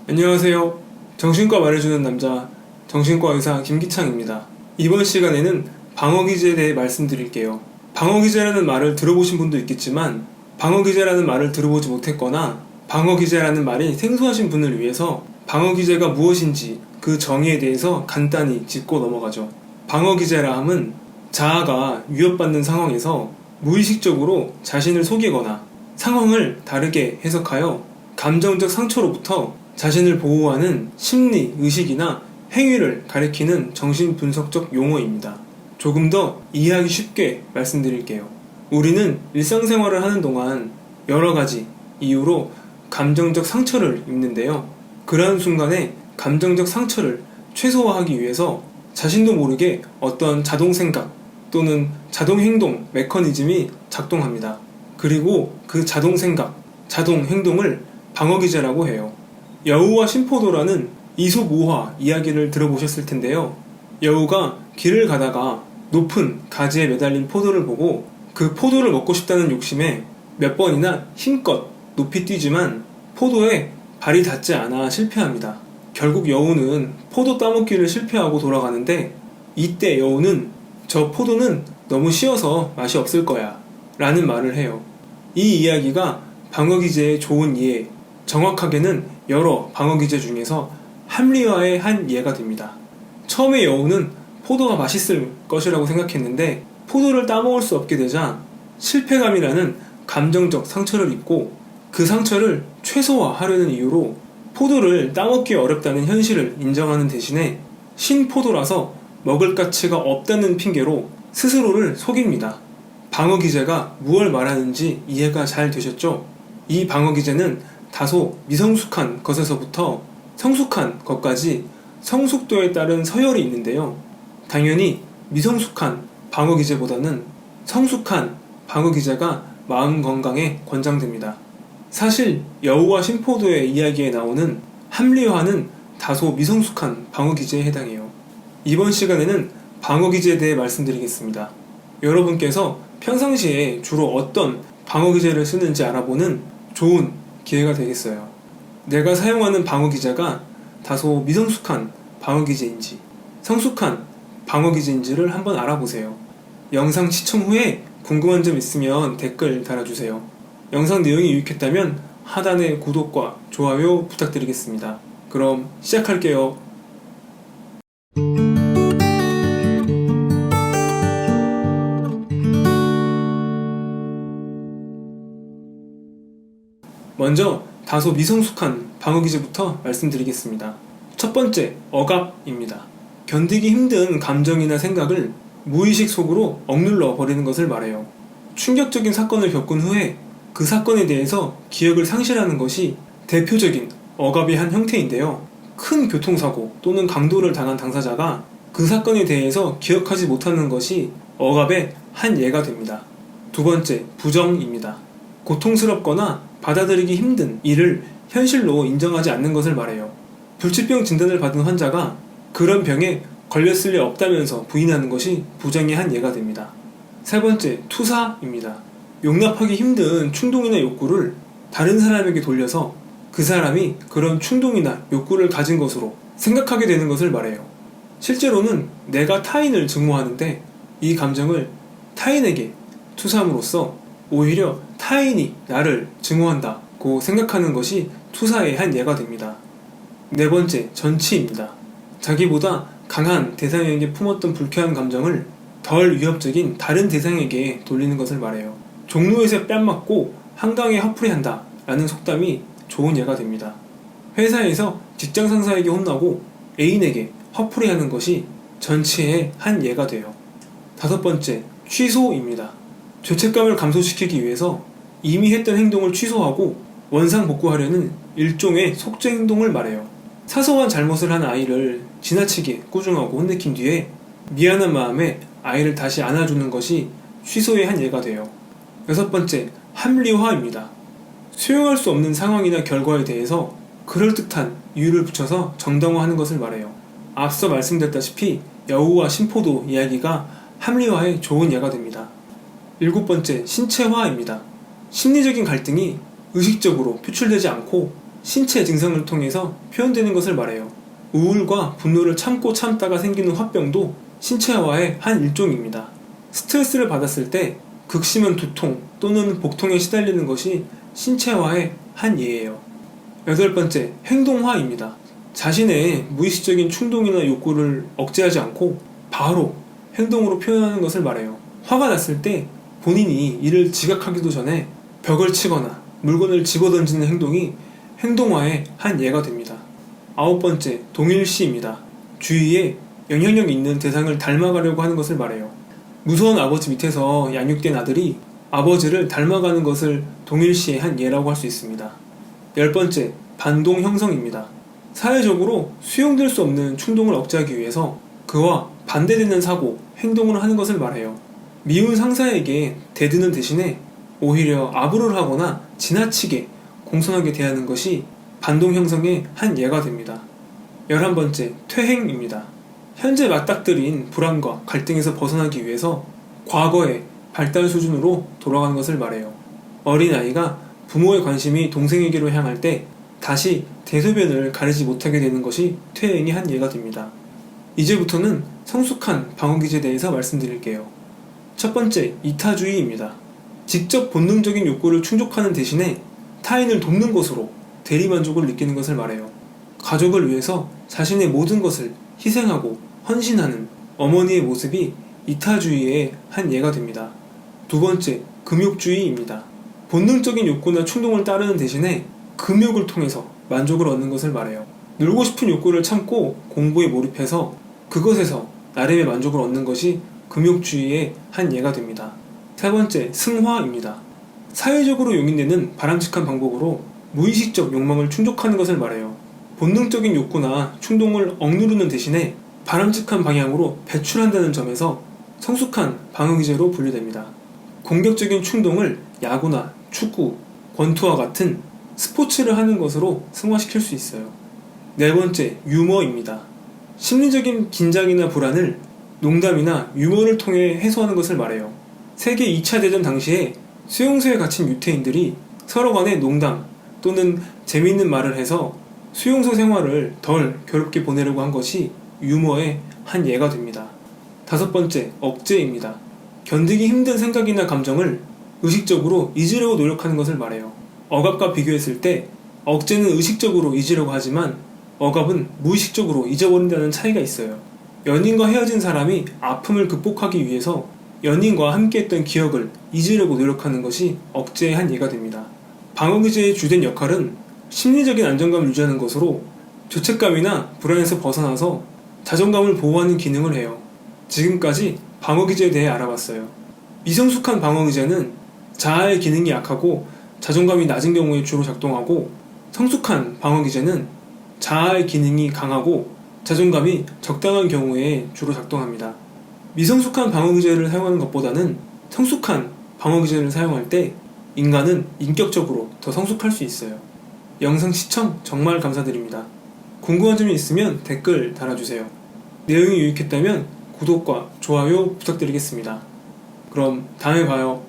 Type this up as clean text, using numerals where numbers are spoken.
안녕하세요. 정신과 말해주는 남자 정신과 의사 김기창입니다. 이번 시간에는 방어기제에 대해 말씀드릴게요. 방어기제라는 말을 들어보신 분도 있겠지만 방어기제라는 말을 들어보지 못했거나 방어기제라는 말이 생소하신 분을 위해서 방어기제가 무엇인지 그 정의에 대해서 간단히 짚고 넘어가죠. 방어기제라 함은 자아가 위협받는 상황에서 무의식적으로 자신을 속이거나 상황을 다르게 해석하여 감정적 상처로부터 자신을 보호하는 심리, 의식이나 행위를 가리키는 정신분석적 용어입니다. 조금 더 이해하기 쉽게 말씀드릴게요. 우리는 일상생활을 하는 동안 여러 가지 이유로 감정적 상처를 입는데요. 그러한 순간에 감정적 상처를 최소화하기 위해서 자신도 모르게 어떤 자동생각 또는 자동행동 메커니즘이 작동합니다. 그리고 그 자동생각, 자동행동을 방어기제라고 해요. 여우와 심포도라는 이솝우화 이야기를 들어보셨을 텐데요. 여우가 길을 가다가 높은 가지에 매달린 포도를 보고 그 포도를 먹고 싶다는 욕심에 몇 번이나 힘껏 높이 뛰지만 포도에 발이 닿지 않아 실패합니다. 결국 여우는 포도 따먹기를 실패하고 돌아가는데 이때 여우는 저 포도는 너무 쉬어서 맛이 없을 거야 라는 말을 해요. 이 이야기가 방어기제의 좋은 이해, 정확하게는 여러 방어기제 중에서 합리화의 한 예가 됩니다. 처음에 여우는 포도가 맛있을 것이라고 생각했는데 포도를 따먹을 수 없게 되자 실패감이라는 감정적 상처를 입고 그 상처를 최소화하려는 이유로 포도를 따먹기 어렵다는 현실을 인정하는 대신에 신포도라서 먹을 가치가 없다는 핑계로 스스로를 속입니다. 방어기제가 무엇을 말하는지 이해가 잘 되셨죠? 이 방어기제는 다소 미성숙한 것에서부터 성숙한 것까지 성숙도에 따른 서열이 있는데요. 당연히 미성숙한 방어기제보다는 성숙한 방어기제가 마음 건강에 권장됩니다. 사실 여우와 심포도의 이야기에 나오는 합리화는 다소 미성숙한 방어기제에 해당해요. 이번 시간에는 방어기제에 대해 말씀드리겠습니다. 여러분께서 평상시에 주로 어떤 방어기제를 쓰는지 알아보는 좋은 기회가 되겠어요. 내가 사용하는 방어기제가 다소 미성숙한 방어기제인지 성숙한 방어기제인지를 한번 알아보세요. 영상 시청 후에 궁금한 점 있으면 댓글 달아주세요. 영상 내용이 유익했다면 하단의 구독과 좋아요 부탁드리겠습니다. 그럼 시작할게요. 먼저 다소 미성숙한 방어기제부터 말씀드리겠습니다. 첫 번째, 억압입니다. 견디기 힘든 감정이나 생각을 무의식 속으로 억눌러 버리는 것을 말해요. 충격적인 사건을 겪은 후에 그 사건에 대해서 기억을 상실하는 것이 대표적인 억압의 한 형태인데요. 큰 교통사고 또는 강도를 당한 당사자가 그 사건에 대해서 기억하지 못하는 것이 억압의 한 예가 됩니다. 두 번째, 부정입니다. 고통스럽거나 받아들이기 힘든 일을 현실로 인정하지 않는 것을 말해요. 불치병 진단을 받은 환자가 그런 병에 걸렸을 리 없다면서 부인하는 것이 부정의 한 예가 됩니다. 세 번째, 투사입니다. 용납하기 힘든 충동이나 욕구를 다른 사람에게 돌려서 그 사람이 그런 충동이나 욕구를 가진 것으로 생각하게 되는 것을 말해요. 실제로는 내가 타인을 증오하는데 이 감정을 타인에게 투사함으로써 오히려 타인이 나를 증오한다고 생각하는 것이 투사의 한 예가 됩니다. 네 번째, 전치입니다. 자기보다 강한 대상에게 품었던 불쾌한 감정을 덜 위협적인 다른 대상에게 돌리는 것을 말해요. 종로에서 뺨 맞고 한강에 화풀이한다 라는 속담이 좋은 예가 됩니다. 회사에서 직장 상사에게 혼나고 애인에게 화풀이하는 것이 전치의 한 예가 돼요. 다섯 번째, 취소입니다. 죄책감을 감소시키기 위해서 이미 했던 행동을 취소하고 원상복구하려는 일종의 속죄 행동을 말해요. 사소한 잘못을 한 아이를 지나치게 꾸중하고 혼내킨 뒤에 미안한 마음에 아이를 다시 안아주는 것이 취소의 한 예가 돼요. 여섯 번째, 합리화입니다. 수용할 수 없는 상황이나 결과에 대해서 그럴듯한 이유를 붙여서 정당화하는 것을 말해요. 앞서 말씀드렸다시피 여우와 심포도 이야기가 합리화에 좋은 예가 됩니다. 7번째, 신체화입니다. 심리적인 갈등이 의식적으로 표출되지 않고 신체 증상을 통해서 표현되는 것을 말해요. 우울과 분노를 참고 참다가 생기는 화병도 신체화의 한 일종입니다. 스트레스를 받았을 때 극심한 두통 또는 복통에 시달리는 것이 신체화의 한 예예요. 8번째, 행동화입니다. 자신의 무의식적인 충동이나 욕구를 억제하지 않고 바로 행동으로 표현하는 것을 말해요. 화가 났을 때 본인이 이를 지각하기도 전에 벽을 치거나 물건을 집어던지는 행동이 행동화의 한 예가 됩니다. 9번째, 동일시입니다. 주위에 영향력 있는 대상을 닮아가려고 하는 것을 말해요. 무서운 아버지 밑에서 양육된 아들이 아버지를 닮아가는 것을 동일시의 한 예라고 할 수 있습니다. 10번째, 반동 형성입니다. 사회적으로 수용될 수 없는 충동을 억제하기 위해서 그와 반대되는 사고, 행동을 하는 것을 말해요. 미운 상사에게 대드는 대신에 오히려 아부를 하거나 지나치게 공손하게 대하는 것이 반동 형성의 한 예가 됩니다. 11번째, 퇴행입니다. 현재 맞닥뜨린 불안과 갈등에서 벗어나기 위해서 과거의 발달 수준으로 돌아가는 것을 말해요. 어린아이가 부모의 관심이 동생에게로 향할 때 다시 대소변을 가리지 못하게 되는 것이 퇴행의 한 예가 됩니다. 이제부터는 성숙한 방어기제에 대해서 말씀드릴게요. 첫 번째, 이타주의입니다. 직접 본능적인 욕구를 충족하는 대신에 타인을 돕는 것으로 대리만족을 느끼는 것을 말해요. 가족을 위해서 자신의 모든 것을 희생하고 헌신하는 어머니의 모습이 이타주의의 한 예가 됩니다. 두 번째, 금욕주의입니다. 본능적인 욕구나 충동을 따르는 대신에 금욕을 통해서 만족을 얻는 것을 말해요. 놀고 싶은 욕구를 참고 공부에 몰입해서 그것에서 나름의 만족을 얻는 것이 금욕주의의 한 예가 됩니다. 세 번째, 승화입니다. 사회적으로 용인되는 바람직한 방법으로 무의식적 욕망을 충족하는 것을 말해요. 본능적인 욕구나 충동을 억누르는 대신에 바람직한 방향으로 배출한다는 점에서 성숙한 방어기제로 분류됩니다. 공격적인 충동을 야구나 축구, 권투와 같은 스포츠를 하는 것으로 승화시킬 수 있어요. 네 번째, 유머입니다. 심리적인 긴장이나 불안을 농담이나 유머를 통해 해소하는 것을 말해요. 세계 2차 대전 당시에 수용소에 갇힌 유태인들이 서로 간에 농담 또는 재미있는 말을 해서 수용소 생활을 덜 괴롭게 보내려고 한 것이 유머의 한 예가 됩니다. 다섯 번째, 억제입니다. 견디기 힘든 생각이나 감정을 의식적으로 잊으려고 노력하는 것을 말해요. 억압과 비교했을 때 억제는 의식적으로 잊으려고 하지만 억압은 무의식적으로 잊어버린다는 차이가 있어요. 연인과 헤어진 사람이 아픔을 극복하기 위해서 연인과 함께했던 기억을 잊으려고 노력하는 것이 억제의 한 예가 됩니다. 방어기제의 주된 역할은 심리적인 안정감을 유지하는 것으로 죄책감이나 불안에서 벗어나서 자존감을 보호하는 기능을 해요. 지금까지 방어기제에 대해 알아봤어요. 미성숙한 방어기제는 자아의 기능이 약하고 자존감이 낮은 경우에 주로 작동하고, 성숙한 방어기제는 자아의 기능이 강하고 자존감이 적당한 경우에 주로 작동합니다. 미성숙한 방어기제를 사용하는 것보다는 성숙한 방어기제를 사용할 때 인간은 인격적으로 더 성숙할 수 있어요. 영상 시청 정말 감사드립니다. 궁금한 점이 있으면 댓글 달아주세요. 내용이 유익했다면 구독과 좋아요 부탁드리겠습니다. 그럼 다음에 봐요.